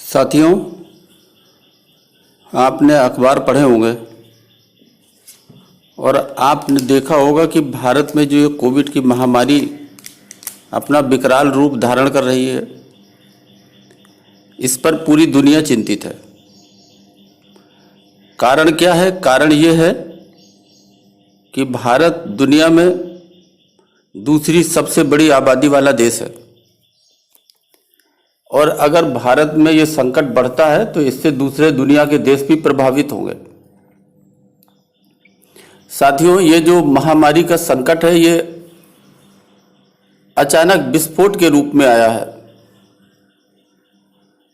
साथियों, आपने अखबार पढ़े होंगे और आपने देखा होगा कि भारत में जो ये कोविड की महामारी अपना विकराल रूप धारण कर रही है, इस पर पूरी दुनिया चिंतित है। कारण क्या है? कारण ये है कि भारत दुनिया में दूसरी सबसे बड़ी आबादी वाला देश है और अगर भारत में ये संकट बढ़ता है तो इससे दूसरे दुनिया के देश भी प्रभावित होंगे। साथियों, ये जो महामारी का संकट है, ये अचानक विस्फोट के रूप में आया है।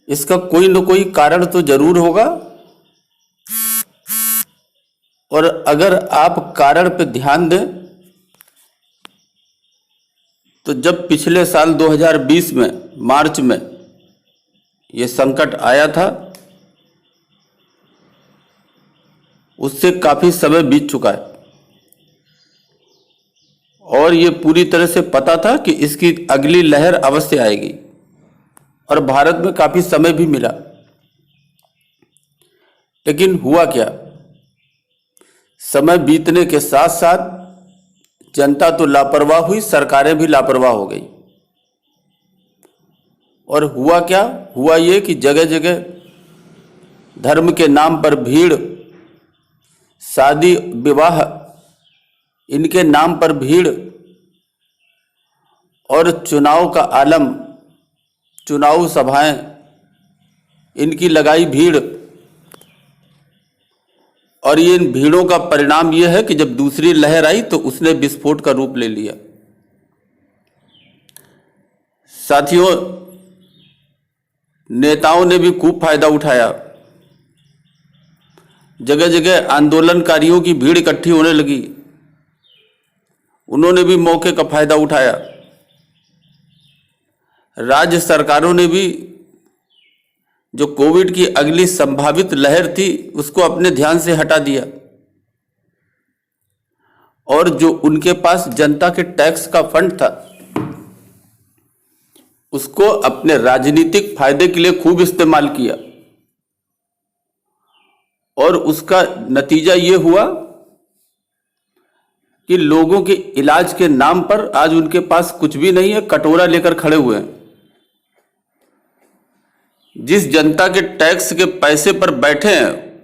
इसका कोई न कोई कारण तो जरूर होगा और अगर आप कारण पे ध्यान दें तो जब पिछले साल 2020 में मार्च में ये संकट आया था, उससे काफी समय बीत चुका है और ये पूरी तरह से पता था कि इसकी अगली लहर अवश्य आएगी और भारत में काफी समय भी मिला। लेकिन हुआ क्या? समय बीतने के साथ साथ जनता तो लापरवाह हुई, सरकारें भी लापरवाह हो गई। और हुआ क्या? हुआ ये कि जगह जगह धर्म के नाम पर भीड़, शादी विवाह इनके नाम पर भीड़ और चुनाव का आलम, चुनाव सभाएं इनकी लगाई भीड़। और ये इन भीड़ों का परिणाम यह है कि जब दूसरी लहर आई तो उसने विस्फोट का रूप ले लिया। साथियों, नेताओं ने भी खूब फायदा उठाया। जगह जगह आंदोलनकारियों की भीड़ इकट्ठी होने लगी, उन्होंने भी मौके का फायदा उठाया। राज्य सरकारों ने भी जो कोविड की अगली संभावित लहर थी उसको अपने ध्यान से हटा दिया और जो उनके पास जनता के टैक्स का फंड था उसको अपने राजनीतिक फायदे के लिए खूब इस्तेमाल किया। और उसका नतीजा ये हुआ कि लोगों के इलाज के नाम पर आज उनके पास कुछ भी नहीं है, कटोरा लेकर खड़े हुए हैं। जिस जनता के टैक्स के पैसे पर बैठे हैं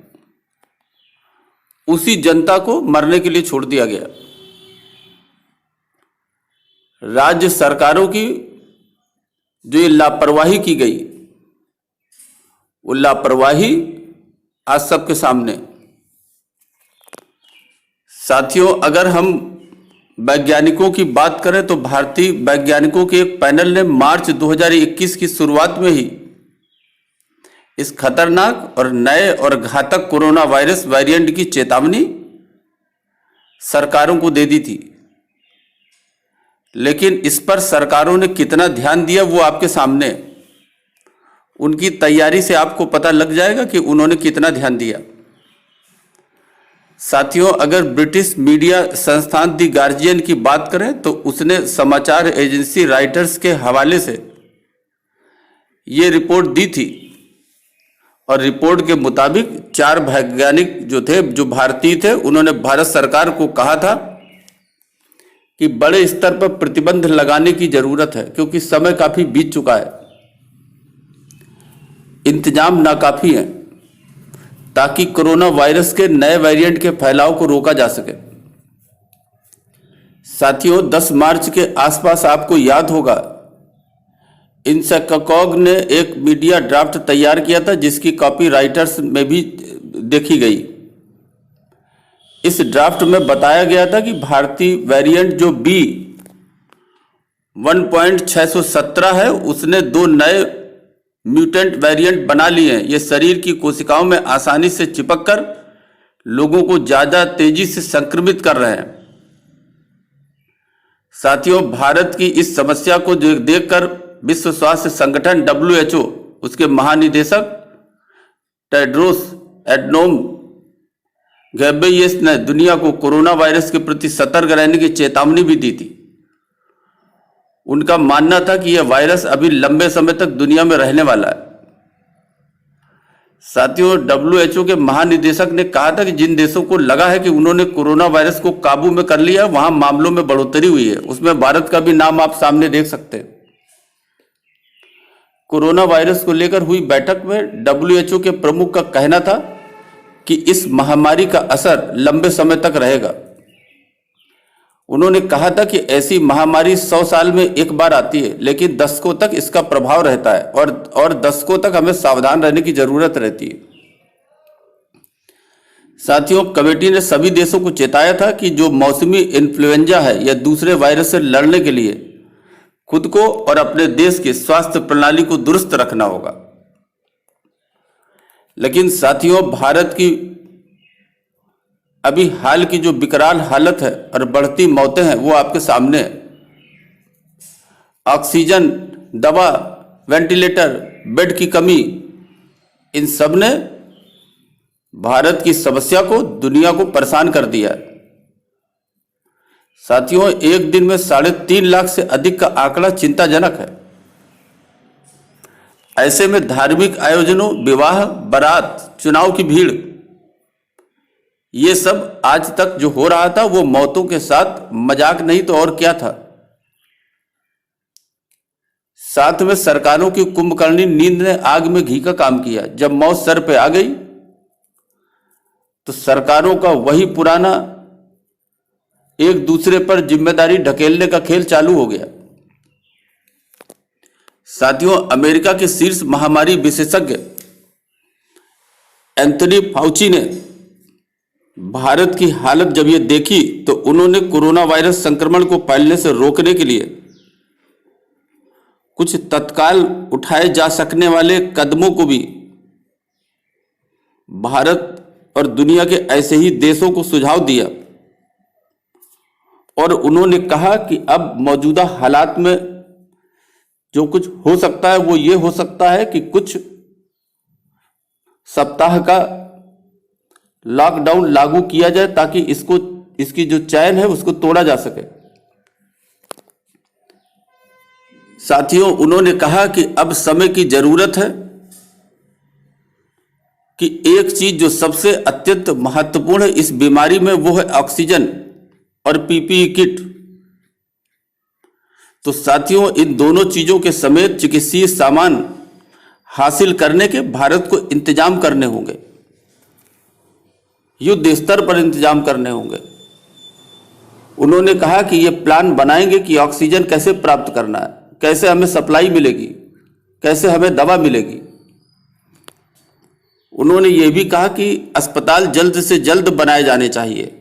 उसी जनता को मरने के लिए छोड़ दिया गया। राज्य सरकारों की जो ये लापरवाही की गई, वो लापरवाही आज सबके सामने। साथियों, अगर हम वैज्ञानिकों की बात करें तो भारतीय वैज्ञानिकों के एक पैनल ने मार्च 2021 की शुरुआत में ही इस खतरनाक और नए और घातक कोरोना वायरस वेरिएंट की चेतावनी सरकारों को दे दी थी। लेकिन इस पर सरकारों ने कितना ध्यान दिया वो आपके सामने, उनकी तैयारी से आपको पता लग जाएगा कि उन्होंने कितना ध्यान दिया। साथियों, अगर ब्रिटिश मीडिया संस्थान दी गार्जियन की बात करें तो उसने समाचार एजेंसी राइटर्स के हवाले से ये रिपोर्ट दी थी और रिपोर्ट के मुताबिक 4 वैज्ञानिक जो थे, जो भारतीय थे, उन्होंने भारत सरकार को कहा था कि बड़े स्तर पर प्रतिबंध लगाने की जरूरत है क्योंकि समय काफी बीत चुका है, इंतजाम नाकाफी है, ताकि कोरोना वायरस के नए वेरिएंट के फैलाव को रोका जा सके। साथियों, 10 मार्च के आसपास आपको याद होगा इंसेक्कॉग ने एक मीडिया ड्राफ्ट तैयार किया था जिसकी कॉपी राइटर्स में भी देखी गई। इस ड्राफ्ट में बताया गया था कि भारतीय वेरिएंट जो B.1.617 है उसने 2 नए म्यूटेंट वेरिएंट बना लिए हैं। ये शरीर की कोशिकाओं में आसानी से चिपककर लोगों को ज्यादा तेजी से संक्रमित कर रहे हैं। साथियों, भारत की इस समस्या को देखकर विश्व स्वास्थ्य संगठन WHO, उसके महानिदेशक टेड्रोस एडनोम घेब्रेयेसस ने दुनिया को कोरोना वायरस के प्रति सतर्क रहने की चेतावनी भी दी थी। उनका मानना था कि यह वायरस अभी लंबे समय तक दुनिया में रहने वाला है साथियों, WHO के महानिदेशक ने कहा था कि जिन देशों को लगा है कि उन्होंने कोरोना वायरस को काबू में कर लिया, वहां मामलों में बढ़ोतरी हुई है। उसमें भारत का भी नाम आप सामने देख सकते हैं। कोरोना वायरस को लेकर हुई बैठक में WHO के प्रमुख का कहना था कि इस महामारी का असर लंबे समय तक रहेगा। उन्होंने कहा था कि ऐसी महामारी 100 साल में एक बार आती है, लेकिन दशकों तक इसका प्रभाव रहता है और दशकों तक हमें सावधान रहने की जरूरत रहती है। साथियों, कमेटी ने सभी देशों को चेताया था कि जो मौसमी इन्फ्लुएंजा है या दूसरे वायरस से लड़ने के लिए खुद को और अपने देश की स्वास्थ्य प्रणाली को दुरुस्त रखना होगा। लेकिन साथियों, भारत की अभी हाल की जो विकराल हालत है और बढ़ती मौतें हैं वो आपके सामने है। ऑक्सीजन, दवा, वेंटिलेटर, बेड की कमी, इन सब ने भारत की समस्या को, दुनिया को परेशान कर दिया है। साथियों, एक दिन में 3.5 लाख से अधिक का आंकड़ा चिंताजनक है। ऐसे में धार्मिक आयोजनों, विवाह, बारात, चुनाव की भीड़, ये सब आज तक जो हो रहा था वो मौतों के साथ मजाक नहीं तो और क्या था। साथ में सरकारों की कुंभकर्णी नींद ने आग में घी का काम किया। जब मौत सर पे आ गई तो सरकारों का वही पुराना एक दूसरे पर जिम्मेदारी ढकेलने का खेल चालू हो गया। साथियों, अमेरिका के शीर्ष महामारी विशेषज्ञ एंथनी फाउची ने भारत की हालत जब ये देखी तो उन्होंने कोरोना वायरस संक्रमण को फैलने से रोकने के लिए कुछ तत्काल उठाए जा सकने वाले कदमों को भी भारत और दुनिया के ऐसे ही देशों को सुझाव दिया। और उन्होंने कहा कि अब मौजूदा हालात में जो कुछ हो सकता है वो ये हो सकता है कि कुछ सप्ताह का लॉकडाउन लागू किया जाए ताकि इसकी जो चैन है उसको तोड़ा जा सके। साथियों, उन्होंने कहा कि अब समय की जरूरत है कि एक चीज जो सबसे अत्यंत महत्वपूर्ण है इस बीमारी में वो है ऑक्सीजन और पीपीई किट। तो साथियों, इन दोनों चीजों के समेत चिकित्सीय सामान हासिल करने के भारत को इंतजाम करने होंगे, युद्ध स्तर पर इंतजाम करने होंगे। उन्होंने कहा कि यह प्लान बनाएंगे कि ऑक्सीजन कैसे प्राप्त करना है, कैसे हमें सप्लाई मिलेगी, कैसे हमें दवा मिलेगी। उन्होंने ये भी कहा कि अस्पताल जल्द से जल्द बनाए जाने चाहिए।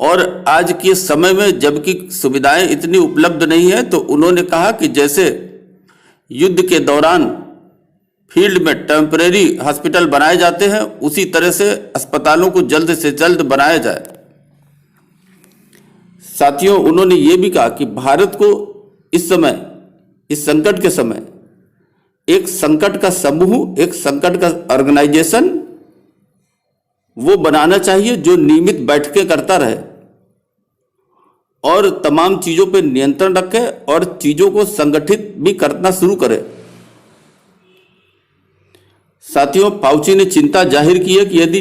और आज के समय में जबकि सुविधाएं इतनी उपलब्ध नहीं है तो उन्होंने कहा कि जैसे युद्ध के दौरान फील्ड में टेम्परेरी हॉस्पिटल बनाए जाते हैं उसी तरह से अस्पतालों को जल्द से जल्द बनाया जाए। साथियों, उन्होंने ये भी कहा कि भारत को इस समय, इस संकट के समय एक संकट का समूह, एक संकट का ऑर्गेनाइजेशन वो बनाना चाहिए जो नियमित बैठकें करता रहे और तमाम चीजों पर नियंत्रण रखे और चीजों को संगठित भी करना शुरू करे। साथियों, फाउची ने चिंता जाहिर की है कि यदि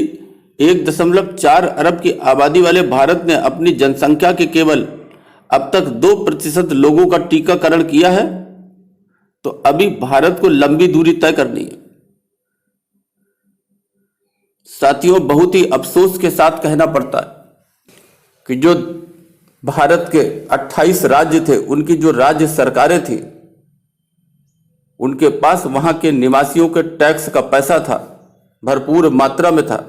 1.4 अरब की आबादी वाले भारत ने अपनी जनसंख्या के केवल अब तक 2% लोगों का टीकाकरण किया है तो अभी भारत को लंबी दूरी तय करनी है। साथियों, बहुत ही अफसोस के साथ कहना पड़ता है कि जो भारत के 28 राज्य थे, उनकी जो राज्य सरकारें थी, उनके पास वहां के निवासियों के टैक्स का पैसा था, भरपूर मात्रा में था।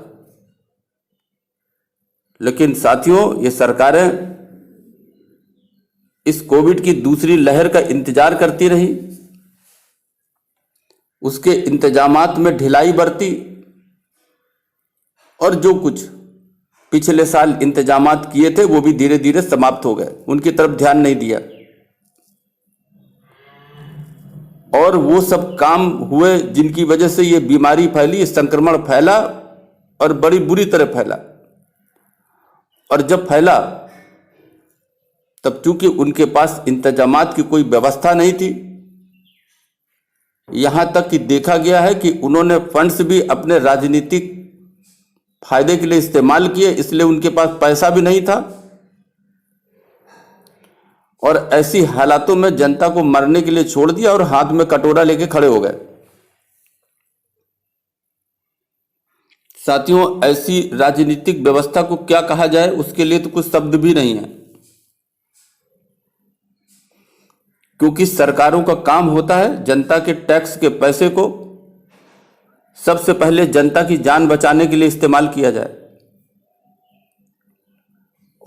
लेकिन साथियों, ये सरकारें इस कोविड की दूसरी लहर का इंतजार करती रही, उसके इंतजामात में ढिलाई बरती और जो कुछ पिछले साल इंतजामात किए थे वो भी धीरे धीरे समाप्त हो गए, उनकी तरफ ध्यान नहीं दिया। और वो सब काम हुए जिनकी वजह से ये बीमारी फैली, संक्रमण फैला और बड़ी बुरी तरह फैला। और जब फैला तब चूंकि उनके पास इंतजामात की कोई व्यवस्था नहीं थी यहां तक कि देखा गया है कि उन्होंने फंड्स भी अपने राजनीतिक फायदे के लिए इस्तेमाल किए, इसलिए उनके पास पैसा भी नहीं था और ऐसी हालातों में जनता को मरने के लिए छोड़ दिया और हाथ में कटोरा लेके खड़े हो गए। साथियों, ऐसी राजनीतिक व्यवस्था को क्या कहा जाए, उसके लिए तो कुछ शब्द भी नहीं है, क्योंकि सरकारों का काम होता है जनता के टैक्स के पैसे को सबसे पहले जनता की जान बचाने के लिए इस्तेमाल किया जाए।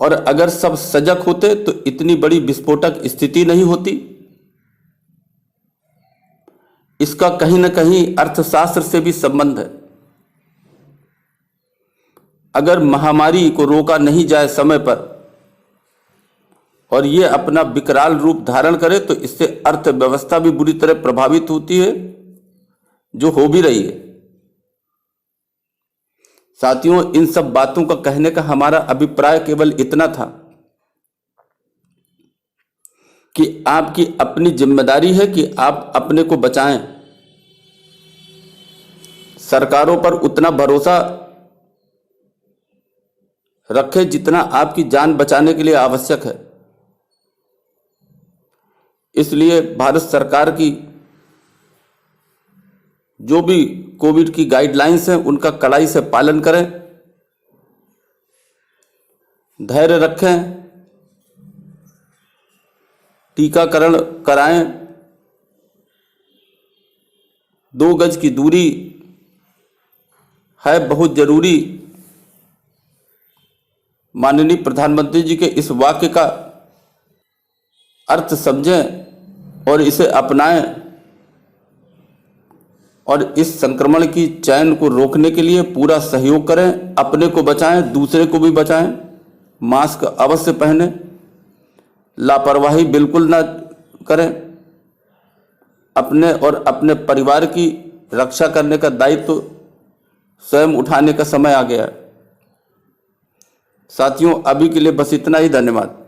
और अगर सब सजग होते तो इतनी बड़ी विस्फोटक स्थिति नहीं होती। इसका कहीं ना कहीं अर्थशास्त्र से भी संबंध है। अगर महामारी को रोका नहीं जाए समय पर और ये अपना विकराल रूप धारण करे तो इससे अर्थव्यवस्था भी बुरी तरह प्रभावित होती है, जो हो भी रही है। साथियों, इन सब बातों का कहने का हमारा अभिप्राय केवल इतना था कि आपकी अपनी जिम्मेदारी है कि आप अपने को बचाएं। सरकारों पर उतना भरोसा रखें जितना आपकी जान बचाने के लिए आवश्यक है। इसलिए भारत सरकार की जो भी कोविड की गाइडलाइंस हैं उनका कड़ाई से पालन करें, धैर्य रखें, टीकाकरण कराएं, 2 गज की दूरी है बहुत जरूरी। माननीय प्रधानमंत्री जी के इस वाक्य का अर्थ समझें और इसे अपनाएं और इस संक्रमण की चैन को रोकने के लिए पूरा सहयोग करें। अपने को बचाएं, दूसरे को भी बचाएं। मास्क अवश्य पहनें, लापरवाही बिल्कुल ना करें। अपने और अपने परिवार की रक्षा करने का दायित्व स्वयं उठाने का समय आ गया है। साथियों, अभी के लिए बस इतना ही। धन्यवाद।